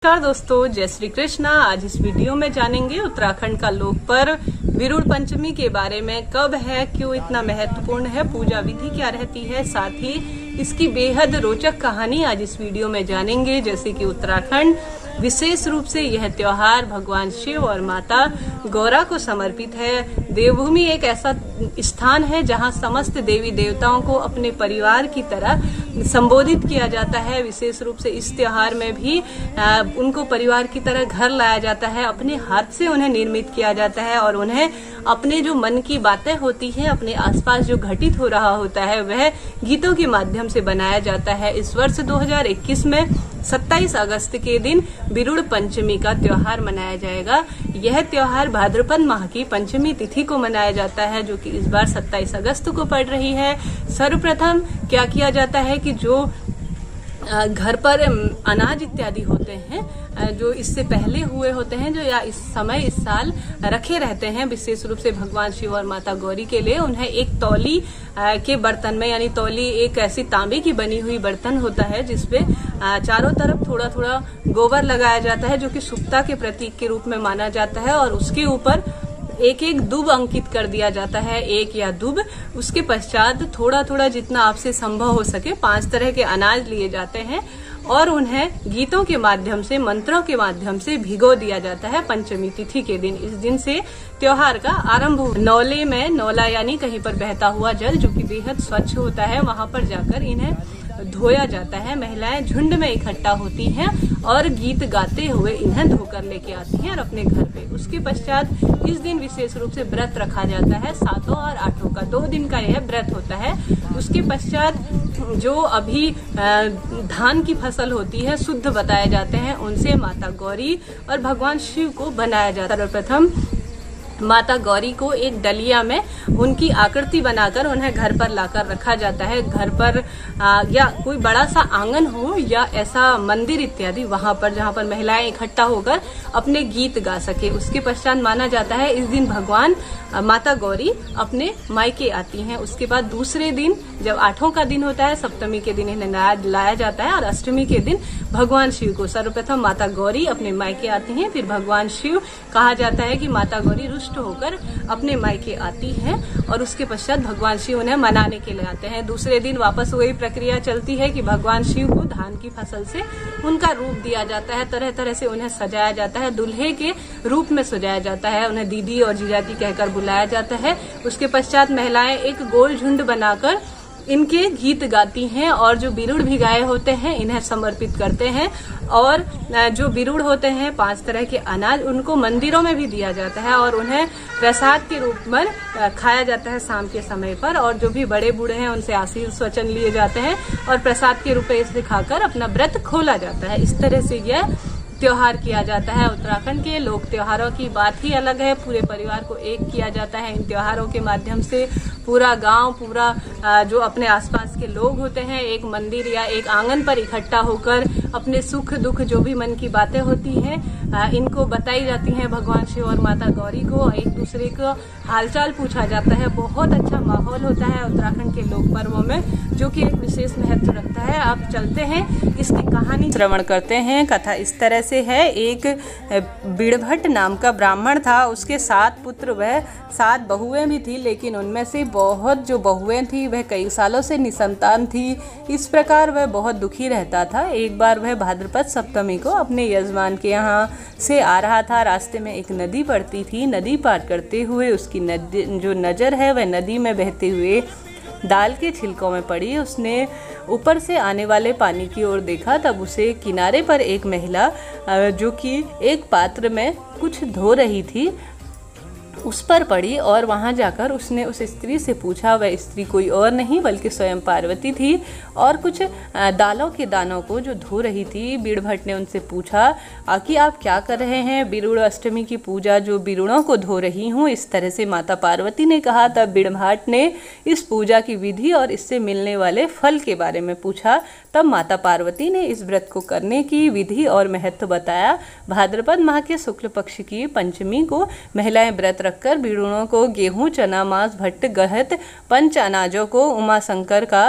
नमस्कार दोस्तों, जय श्री कृष्णा। आज इस वीडियो में जानेंगे उत्तराखंड का लोक पर्व विरुड़ पंचमी के बारे में। कब है, क्यों इतना महत्वपूर्ण है, पूजा विधि क्या रहती है, साथ ही इसकी बेहद रोचक कहानी आज इस वीडियो में जानेंगे। जैसे कि उत्तराखंड विशेष रूप से यह त्योहार भगवान शिव और माता गौरा को समर्पित है। देवभूमि एक ऐसा स्थान है जहां समस्त देवी देवताओं को अपने परिवार की तरह संबोधित किया जाता है। विशेष रूप से इस त्योहार में भी उनको परिवार की तरह घर लाया जाता है, अपने हाथ से उन्हें निर्मित किया जाता है और उन्हें अपने जो मन की बातें होती हैं, अपने आसपास जो घटित हो रहा होता है, वह गीतों के माध्यम से बनाया जाता है। इस वर्ष 2021 में 27 अगस्त के दिन विरुड़ पंचमी का त्योहार मनाया जाएगा। यह त्योहार भाद्रपद माह की पंचमी तिथि को मनाया जाता है, जो कि इस बार 27 अगस्त को पड़ रही है। सर्वप्रथम क्या किया जाता है कि जो घर पर अनाज इत्यादि होते हैं, जो इससे पहले हुए होते हैं, जो या इस समय इस साल रखे रहते हैं, विशेष रूप से भगवान शिव और माता गौरी के लिए, उन्हें एक तौली के बर्तन में, यानी तौली एक ऐसी तांबे की बनी हुई बर्तन होता है जिसपे चारों तरफ थोड़ा थोड़ा गोबर लगाया जाता है, जो कि शुभता के प्रतीक के रूप में माना जाता है, और उसके ऊपर एक एक दुब अंकित कर दिया जाता है, एक या दुब। उसके पश्चात थोड़ा थोड़ा जितना आपसे संभव हो सके 5 तरह के अनाज लिए जाते हैं और उन्हें गीतों के माध्यम से, मंत्रों के माध्यम से भिगो दिया जाता है पंचमी तिथि के दिन। इस दिन से त्योहार का आरंभ हो। नौले में, नौला यानी कहीं पर बहता हुआ जल जो कि बेहद स्वच्छ होता है, वहां पर जाकर इन्हें धोया जाता है। महिलाएं झुंड में इकट्ठा होती हैं और गीत गाते हुए इन्हें धोकर लेके आती हैं और अपने घर पे। उसके पश्चात इस दिन विशेष रूप से व्रत रखा जाता है, 7 और 8 का 2 दिन का यह व्रत होता है। उसके पश्चात जो अभी धान की फसल होती है, शुद्ध बताए जाते हैं, उनसे माता गौरी और भगवान शिव को बनाया जाता है। सर्वप्रथम माता गौरी को एक डलिया में उनकी आकृति बनाकर उन्हें घर पर लाकर रखा जाता है। घर पर या कोई बड़ा सा आंगन हो या ऐसा मंदिर इत्यादि, वहां पर जहां पर महिलाएं इकट्ठा होकर अपने गीत गा सके। उसके पश्चात माना जाता है इस दिन भगवान माता गौरी अपने मायके आती हैं। उसके बाद दूसरे दिन, जब 8वां का दिन होता है, सप्तमी के दिन इन्हें लाया जाता है और अष्टमी के दिन भगवान शिव को, सर्वप्रथम माता गौरी अपने मायके आती हैं, फिर भगवान शिव, कहा जाता है कि माता गौरी रुष्ट होकर अपने मायके आती हैं और उसके पश्चात भगवान शिव उन्हें मनाने के लिए आते हैं। दूसरे दिन वापस वही प्रक्रिया चलती है कि भगवान शिव को धान की फसल से उनका रूप दिया जाता है, तरह तरह से उन्हें सजाया जाता है, दुल्हे के रूप में सजाया जाता है, उन्हें दीदी और जीजाजी कहकर बुलाया जाता है। उसके पश्चात महिलाएं एक गोल झुंड बनाकर इनके गीत गाती हैं और जो विरुड़ भिगाए होते हैं इन्हें समर्पित करते हैं। और जो विरुड़ होते हैं, 5 तरह के अनाज, उनको मंदिरों में भी दिया जाता है और उन्हें प्रसाद के रूप में खाया जाता है शाम के समय पर। और जो भी बड़े बूढ़े हैं उनसे आशीर्वाद वचन लिए जाते हैं और प्रसाद के रूप में इसे खाकर अपना व्रत खोला जाता है। इस तरह से यह त्योहार किया जाता है। उत्तराखंड के लोक त्योहारों की बात ही अलग है। पूरे परिवार को एक किया जाता है इन त्योहारों के माध्यम से। पूरा गांव, पूरा जो अपने आसपास के लोग होते हैं, एक मंदिर या एक आंगन पर इकट्ठा होकर अपने सुख दुख, जो भी मन की बातें होती हैं, इनको बताई जाती हैं भगवान शिव और माता गौरी को। एक दूसरे को हालचाल पूछा जाता है। बहुत अच्छा माहौल होता है उत्तराखंड के लोक पर्वों में, जो कि एक विशेष महत्व रखता है। आप चलते हैं, इसकी कहानी श्रवण करते हैं। कथा इस तरह से है। एक बिड़भट्ट नाम का ब्राह्मण था, उसके 7 पुत्र वह 7 बहुएं भी थी, लेकिन उनमें से बहुत जो बहुएं थी वह कई सालों से निसंतान थी। इस प्रकार वह बहुत दुखी रहता था। एक बार वह भाद्रपद सप्तमी को अपने यजमान के यहाँ से आ रहा था। रास्ते में एक नदी पड़ती थी। नदी पार करते हुए उसकी जो नज़र है वह नदी में बहते हुए दाल के छिलकों में पड़ी। उसने ऊपर से आने वाले पानी की ओर देखा, तब उसे किनारे पर एक महिला जो कि एक पात्र में कुछ धो रही थी उस पर पड़ी और वहां जाकर उसने उस स्त्री से पूछा। वह स्त्री कोई और नहीं बल्कि स्वयं पार्वती थी और कुछ दालों के दानों को जो धो रही थी। बिड़भट्ट ने उनसे पूछा कि आप क्या कर रहे हैं? विरुड़ अष्टमी की पूजा, जो विरुड़ों को धो रही हूँ, इस तरह से माता पार्वती ने कहा। तब बिड़भट्ट ने इस पूजा की विधि और इससे मिलने वाले फल के बारे में पूछा। तब माता पार्वती ने इस व्रत को करने की विधि और महत्व बताया। भाद्रपद माह के शुक्ल पक्ष की पंचमी को महिलाएं व्रत रखकर विरुड़ों को गेहूं, चना, मांस, भट्ट, गहत, पंच अनाजों को उमा शंकर का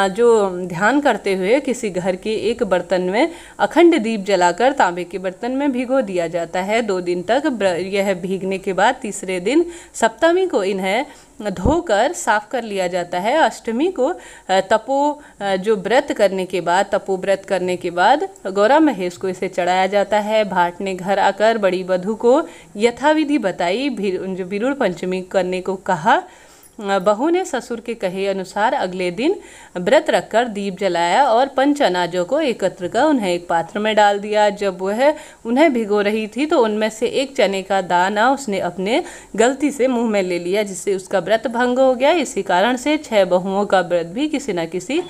जो ध्यान करते हुए किसी घर के एक बर्तन में अखंड दीप जलाकर तांबे के बर्तन में भिगो दिया जाता है। 2 दिन तक यह भीगने के बाद तीसरे दिन सप्तमी को इन्हें धोकर साफ कर लिया जाता है। अष्टमी को तपो व्रत करने के बाद गौरा महेश को इसे चढ़ाया जाता है। भाट ने घर आकर बड़ी वधू को यथाविधि बताई। जो विरुड़ पंचमी करने को कहा। बहू ने ससुर के कहे अनुसार अगले दिन व्रत रखकर दीप जलाया और पंच अनाजों को एकत्र कर उन्हें एक पात्र में डाल दिया। जब वह उन्हें भिगो रही थी तो उनमें से एक चने का दाना उसने अपने गलती से मुंह में ले लिया, जिससे उसका व्रत भंग हो गया। इसी कारण से 6 बहुओं का व्रत भी किसी न किसी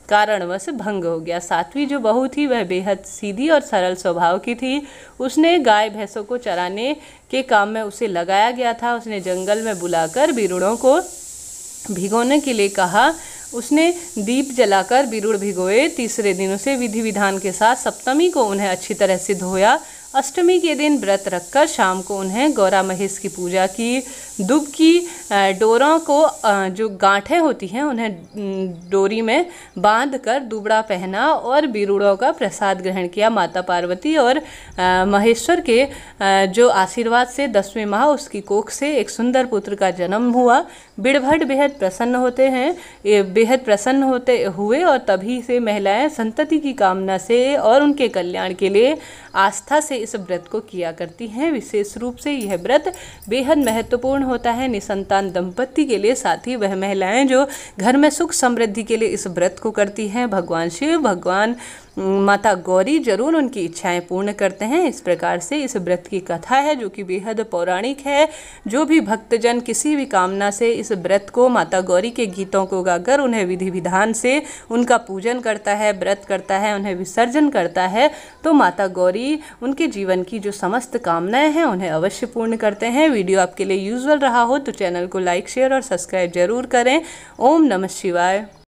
कारणवश भंग हो गया। 7वीं जो बहू थी वह बेहद सीधी और सरल स्वभाव की थी। उसने गाय भैंसों को चराने के काम में उसे लगाया गया था। उसने जंगल में बुलाकर विरुड़ों को भिगोने के लिए कहा। उसने दीप जलाकर विरुड़ भिगोए। तीसरे दिन उसे विधि विधान के साथ सप्तमी को उन्हें अच्छी तरह से धोया। अष्टमी के दिन व्रत रखकर शाम को उन्हें गौरा महेश की पूजा की। दुब की डोरों को जो गांठें होती हैं उन्हें डोरी में बांधकर दुबड़ा पहना और विरुड़ों का प्रसाद ग्रहण किया। माता पार्वती और महेश्वर के जो आशीर्वाद से 10वें माह उसकी कोख से एक सुंदर पुत्र का जन्म हुआ। बिड़भट्ट बेहद प्रसन्न होते हुए और तभी से महिलाएं संतति की कामना से और उनके कल्याण के लिए आस्था से इस व्रत को किया करती हैं। विशेष रूप से यह व्रत बेहद महत्वपूर्ण होता है निसंतान दंपति के लिए। साथ ही वह महिलाएं जो घर में सुख समृद्धि के लिए इस व्रत को करती हैं, भगवान शिव, भगवान माता गौरी जरूर उनकी इच्छाएं पूर्ण करते हैं। इस प्रकार से इस व्रत की कथा है जो कि बेहद पौराणिक है। जो भी भक्तजन किसी भी कामना से इस व्रत को माता गौरी के गीतों को गाकर उन्हें विधि विधान से उनका पूजन करता है, व्रत करता है, उन्हें विसर्जन करता है, तो माता गौरी उनके जीवन की जो समस्त कामनाएं हैं उन्हें अवश्य पूर्ण करते हैं। वीडियो आपके लिए यूजफुल रहा हो तो चैनल को लाइक, शेयर और सब्सक्राइब जरूर करें। ओम नमः शिवाय।